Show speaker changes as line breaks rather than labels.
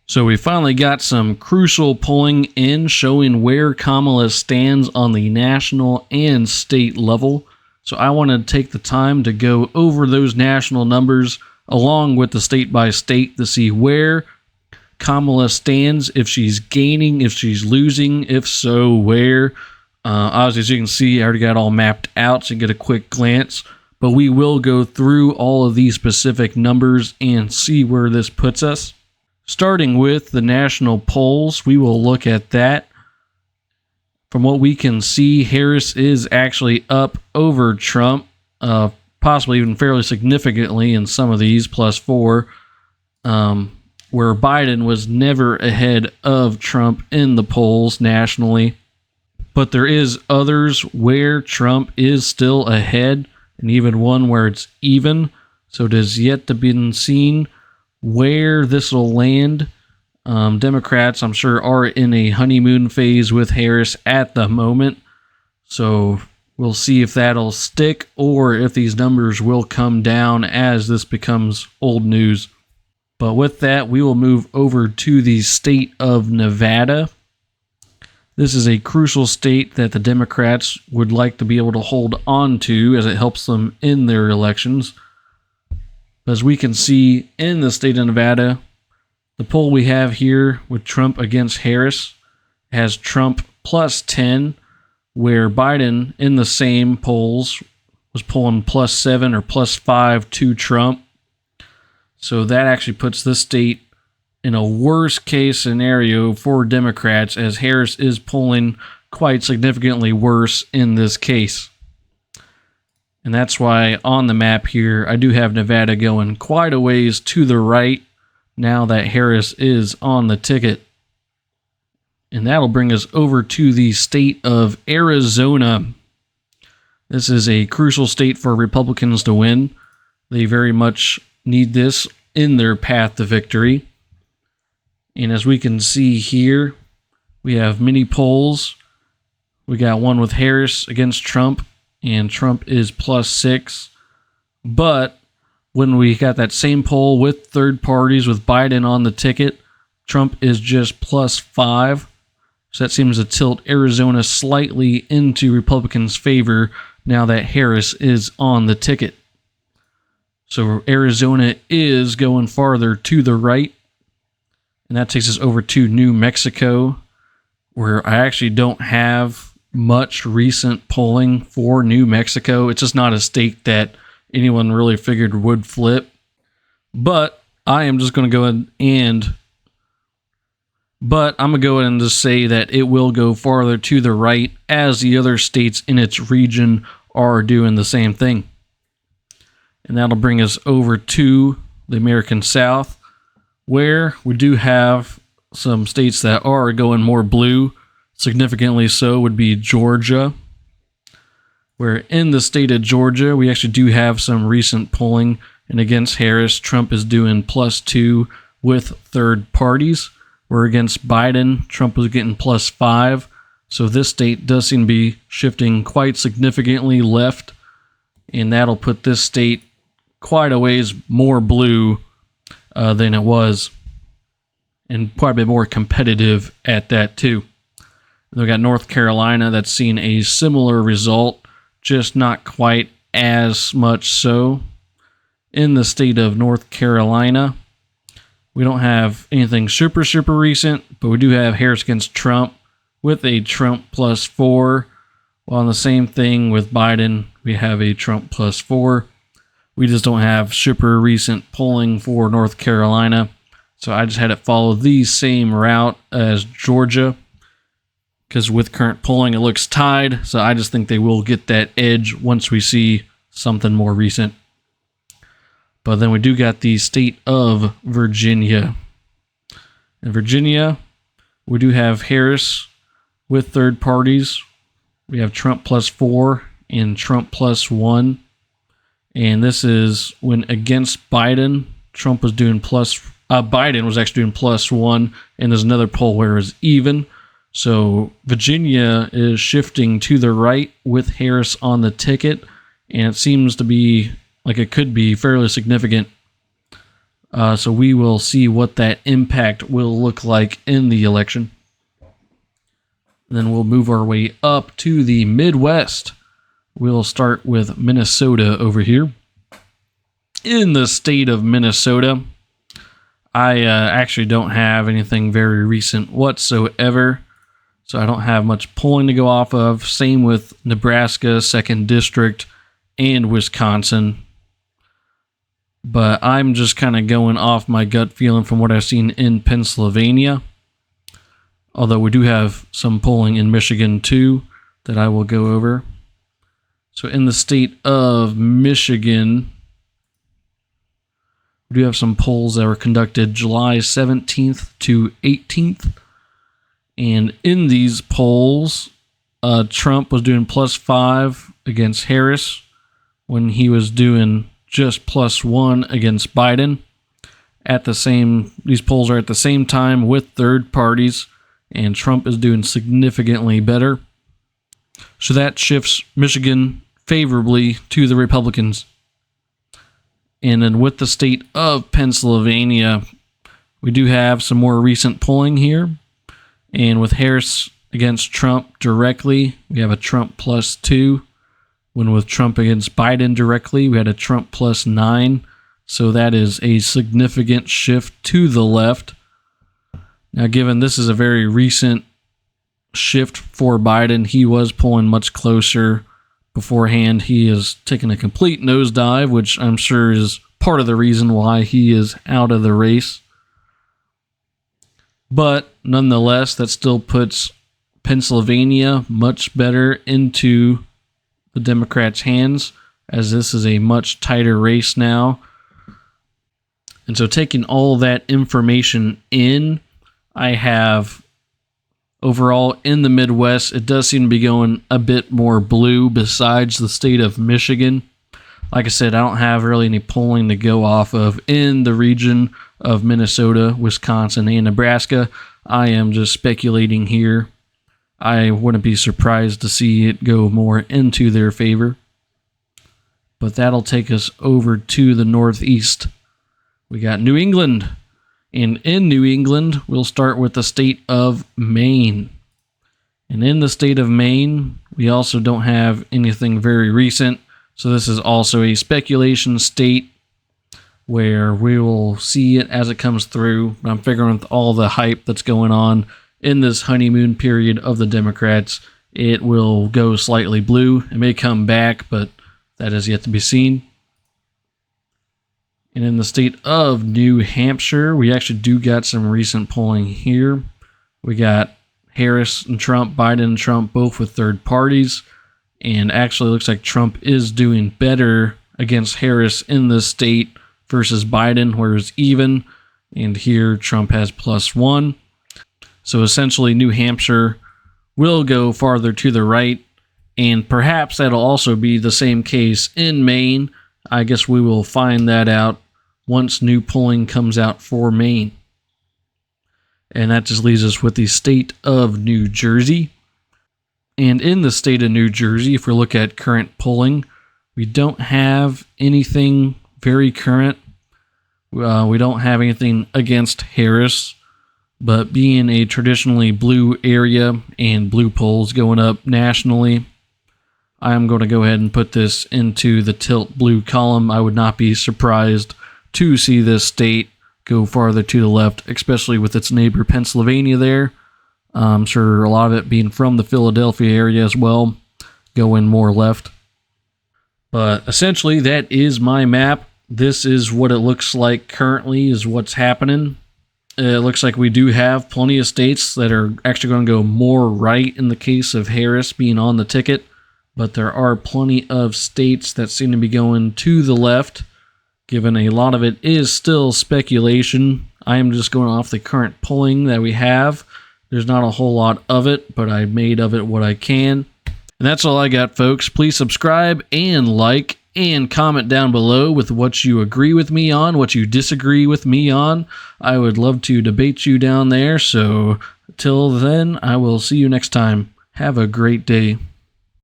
So we finally got some crucial polling in showing where Kamala stands on the national and state level. So I want to take the time to go over those national numbers along with the state by state to see where Kamala stands, if she's gaining, if she's losing, if so, where. Obviously, as you can see, I already got it all mapped out so you can get a quick glance. But we will go through all of these specific numbers and see where this puts us. Starting with the national polls, we will look at that. From what we can see, Harris is actually up over Trump, possibly even fairly significantly in some of these, +4, where Biden was never ahead of Trump in the polls nationally. But there is others where Trump is still ahead, and even one where it's even. So it is yet to be seen where this will land. Democrats, I'm sure, are in a honeymoon phase with Harris at the moment. So we'll see if that'll stick or if these numbers will come down as this becomes old news. But with that, we will move over to the state of Nevada. This is a crucial state that the Democrats would like to be able to hold on to as it helps them in their elections. As we can see in the state of Nevada, the poll we have here with Trump against Harris has Trump +10, where Biden in the same polls was polling +7 or +5 to Trump. So that actually puts this state in a worst case scenario for Democrats, as Harris is polling quite significantly worse in this case. And that's why on the map here, I do have Nevada going quite a ways to the right now that Harris is on the ticket. And that'll bring us over to the state of Arizona. This is a crucial state for Republicans to win. They very much need this in their path to victory. And as we can see here, we have many polls. We got one with Harris against Trump, and Trump is +6. But when we got that same poll with third parties with Biden on the ticket, Trump is just +5. So that seems to tilt Arizona slightly into Republicans' favor now that Harris is on the ticket. So Arizona is going farther to the right. And that takes us over to New Mexico, where I actually don't have much recent polling for New Mexico. It's just not a state that anyone really figured would flip. But I am just going to go ahead and just say that it will go farther to the right as the other states in its region are doing the same thing. And that'll bring us over to the American South, where we do have some states that are going more blue. Significantly so would be Georgia, where in the state of Georgia, we actually do have some recent polling. And against Harris, Trump is doing +2 with third parties, where against Biden, Trump was getting +5. So this state does seem to be shifting quite significantly left. And that'll put this state quite a ways more blue than it was, and probably more competitive at that too. We got North Carolina that's seen a similar result, just not quite as much so. In the state of North Carolina, we don't have anything super recent, but we do have Harris against Trump with a Trump +4, while on the same thing with Biden, we have a Trump +4. We just don't have super recent polling for North Carolina. So I just had it follow the same route as Georgia, because with current polling, it looks tied. So I just think they will get that edge once we see something more recent. But then we do got the state of Virginia. In Virginia, we do have Harris with third parties. We have Trump +4 and Trump +1. And this is when against Biden, Trump was doing Biden was actually doing +1, and there's another poll where it's even. So Virginia is shifting to the right with Harris on the ticket, and it seems to be like it could be fairly significant. So we will see what that impact will look like in the election. Then we'll move our way up to the Midwest. We'll start with Minnesota over here. In the state of Minnesota, I actually don't have anything very recent whatsoever, so I don't have much polling to go off of. Same with Nebraska, 2nd District, and Wisconsin. But I'm just kind of going off my gut feeling from what I've seen in Pennsylvania. Although we do have some polling in Michigan too that I will go over. So in the state of Michigan, we do have some polls that were conducted July 17th to 18th. And in these polls, Trump was doing +5 against Harris when he was doing just +1 against Biden. These polls are at the same time with third parties, and Trump is doing significantly better. So that shifts Michigan favorably to the Republicans. And then with the state of Pennsylvania, we do have some more recent polling here. And with Harris against Trump directly, we have a Trump +2. When with Trump against Biden directly, we had a Trump +9. So that is a significant shift to the left. Now, given this is a very recent shift for Biden, he was polling much closer beforehand. He has taken a complete nosedive, which I'm sure is part of the reason why he is out of the race. But nonetheless, that still puts Pennsylvania much better into the Democrats' hands, as this is a much tighter race now. And so taking all that information in, I have overall in the Midwest, it does seem to be going a bit more blue besides the state of Michigan. Like I said, I don't have really any polling to go off of in the region of Minnesota, Wisconsin, and Nebraska. I am just speculating here. I wouldn't be surprised to see it go more into their favor. But that'll take us over to the Northeast. We got New England. And in New England, we'll start with the state of Maine. And in the state of Maine, we also don't have anything very recent. So this is also a speculation state where we will see it as it comes through. I'm figuring with all the hype that's going on in this honeymoon period of the Democrats, it will go slightly blue. It may come back, but that is yet to be seen. And in the state of New Hampshire, we actually do got some recent polling here. We got Harris and Trump, Biden and Trump, both with third parties. And actually looks like Trump is doing better against Harris in this state versus Biden, where it's even. And here Trump has +1. So essentially New Hampshire will go farther to the right. And perhaps that'll also be the same case in Maine. I guess we will find that out once new polling comes out for Maine. And that just leaves us with the state of New Jersey. And in the state of New Jersey, if we look at current polling, we don't have anything very current. We don't have anything against Harris, but being a traditionally blue area and blue polls going up nationally, I'm going to go ahead and put this into the tilt blue column. I would not be surprised to see this state go farther to the left, especially with its neighbor Pennsylvania there. I'm sure a lot of it being from the Philadelphia area as well, going more left. But essentially, that is my map. This is what it looks like currently, is what's happening. It looks like we do have plenty of states that are actually going to go more right in the case of Harris being on the ticket. But there are plenty of states that seem to be going to the left, given a lot of it is still speculation. I am just going off the current polling that we have. There's not a whole lot of it, but I made of it what I can. And that's all I got, folks. Please subscribe and like and comment down below with what you agree with me on, what you disagree with me on. I would love to debate you down there. So till then, I will see you next time. Have a great day.